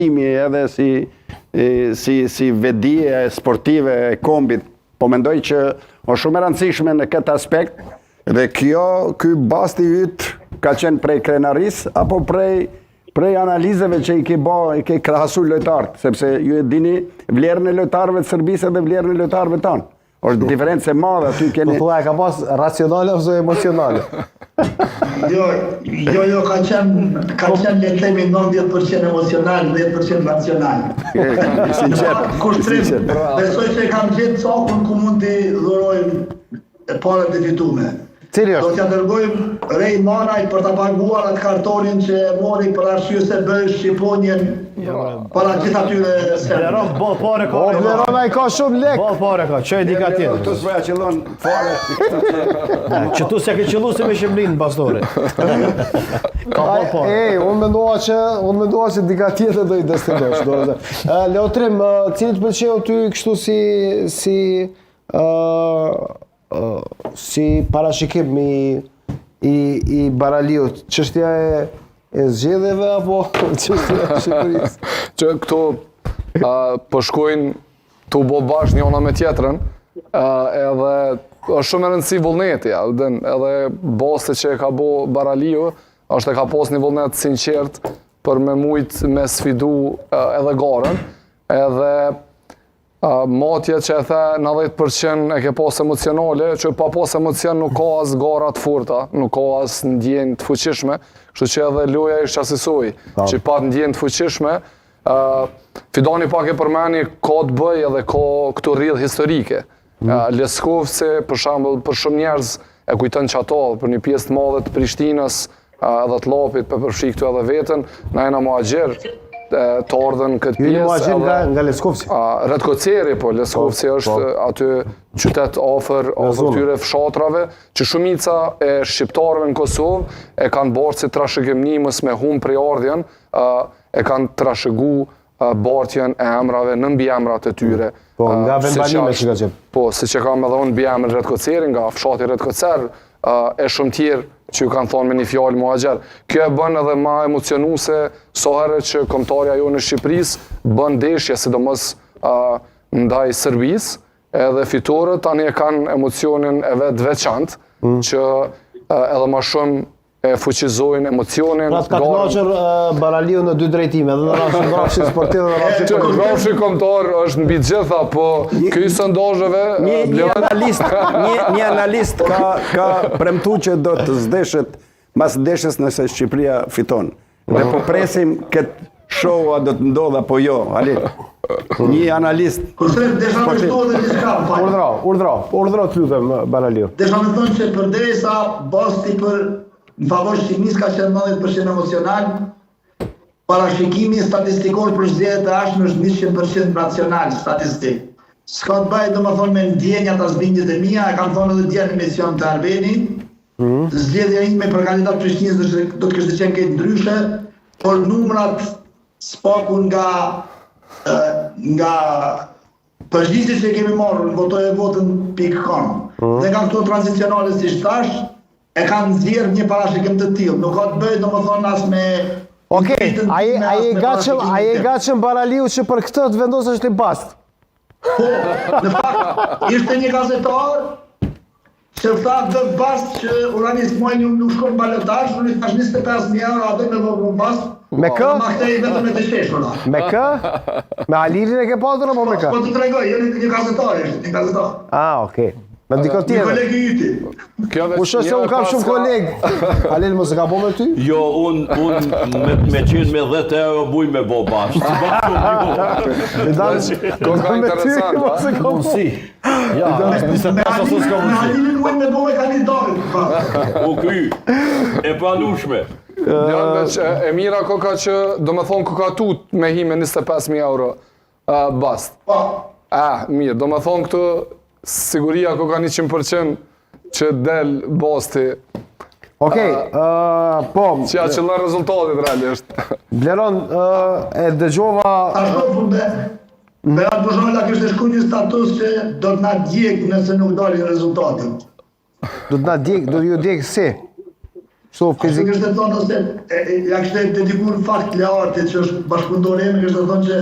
edhe si vedije sportive e kombit, po mendoj që është shumë e rëndësishme në këtë aspekt dhe ky basti yt ka qenë prej krenaris apo prej analizave që i ke krahasu lojtarët, sepse ju e dini vlerën e lojtarëve të Serbisë dhe vlerën e lojtarëve tonë. Është diferencë e madhe aty keni. Po thua e ka pas racionale ose emocionale? Jo, ka qenë le të themi 90% emocional, 10% racional. Sinqert. Kushtrim. Besoj se kam gjetë cakun ku mund të dhurojmë parat e fitume. Cili është? Do t'ja dërgojmë Rej Manaj për ta paguar atë kartonin që mori për arsye se bëj Shqiponjen para gjithë atyre serbëve. Bleron, bol pare ka. O, Bleron ai ka shumë lek. Bol pare ka, që e di ka tjetër. Këtu s'vëja qëllon fare. Qëtu se ke qëllu si me Shqipërinë, pastore. Ka bol pare. Unë mendova që dika tjetër do i destinosh. Leotrim, cili të pëlqeu ty kështu si parashikim i Baraliut, çështja e zgjedhjeve apo çështja e Shqipërisë? Që këto po shkojnë të bo bashkë njëna me tjetrën, edhe është shumë e rëndësi vullneti, edhe boste që e ka bo Baraliu, është e ka pos një vullnet sinqert për me mujt me sfidu edhe garën, edhe matje që e the 90% e ke pas emocionale, që pa pas emocion nuk ka as gara të forta, nuk ka as ndjenjë të fuqishme, kështu që edhe loja ishte asisoj, që pa ndjenjë të fuqishme, Fidani pak e përmeni ka të bëj edhe ka këtu rrjedhë historike. Leskovci, për shembull, për shumë njerëz e kujton që ato, për një pjesë të madhe të Prishtinës, edhe të Lapit, për përfshi këtu edhe veten, na jena muhaxher të ardhen këtë pjesë. Ju muhaxher nga Leskovci? Redkoceri, po, Leskovci është aty qytet afër këtyre fshatrave, që shumica e shqiptarëve në Kosovë e kanë bërë si trashëgimnimës me humbë prej ardhjen, e kanë trashëgu bartjen e emrave në mbiemrat e tyre. Po, nga vendbanime që ka qenë. Po, si që kam edhe unë mbiemrin Redkoceri, nga fshati Redkocer, e shumë tjerë që ju kanë thonë me një fjallë muhaxher. Kjo e bën edhe ma emocionuse so herët që kombëtarja jo në Shqipërisë bën ndeshje, sidomos ndaj Serbisë, edhe fitore tani e kanë emocionin e vetë veçantë, që edhe ma shumë e fuqizojnë emocionin. Pra të ka knaqër Baraliu në dy drejtime, edhe në rafshin sportiv dhe në rafshin politik. Rafshi kombëtar është mbi gjitha, po këj sondazheve... Një analist ka premtu që do të zdeshet mas ndeshjes nëse Shqipëria fiton. Dhe po presim këtë show a do të ndodh apo jo, Halil. Një analist. Kushtrim, desha me shtohet dhe diska, Urdhro të lutem, Baraliu. Desha me thonë që përderisa basti për në favor Shqipërisë ka qenë 90% emocional, parashikimi statistikor për zgjedhjet e ardhshme është 100% racional statistik. S'ka të bëjë domethënë me ndjenjat as bindjet e mia, e kam thonë edhe dje në emision të Arbenit. Zgjedhja ime për kandidat Prishtinës do të kishte qenë këtë ndryshe, por numrat spaku nga përgjigjjet që kemi marrë, votojë votën.com. Dhe nga këto tranzicionale si thash, e kanë zgjerë një parashikim të tillë, nuk ka të bëjë domethënë as me... Okej, ai e gatshëm Baraliu që për këtë të vendosësh ti bast. Po, në fakt, ishte një gazetar që tha të bast që Urani Ismaili nuk shkon balotazh, unë thash 25.000 euro atë me vogël bast. Me kë? Ma kthej vetëm me të sheshura. Me kë? Me Alilin e ke pasur apo me kë? Po të tregoj, një gazetar ishte, një gazetar. Ah, okej. Me dikon tjetër. Një kolegi yti. Usho se unë kam shumë kolegë. Halil, mos e ka bo me ty? Jo, unë me qenë me 10 euro buj me bo bashkë. Koka interesant, mundësi. Ja, me Halilin ujnë me bo me kandidatit. U ky, e pranueshme. E mira koka që, do me thonë koka tut me hi me 25.000 euro bast. Mirë, do me thonë këtu siguria ko ka 100% që del basti. Okej, po... Që ja qëllën rezultatit realisht. Bleron, e dëgjova... Ashtu funde, Berat Buzholla kishte shku një status që do të na djeg nëse nuk dalin rezultatin. Do të na djeg, do t'ju djeg si? Kështu Ashtu fizik. kështë të thonë ose ja kështë dedikur fakt Leartit që është bashkëpunëtor eme, kështë të thonë që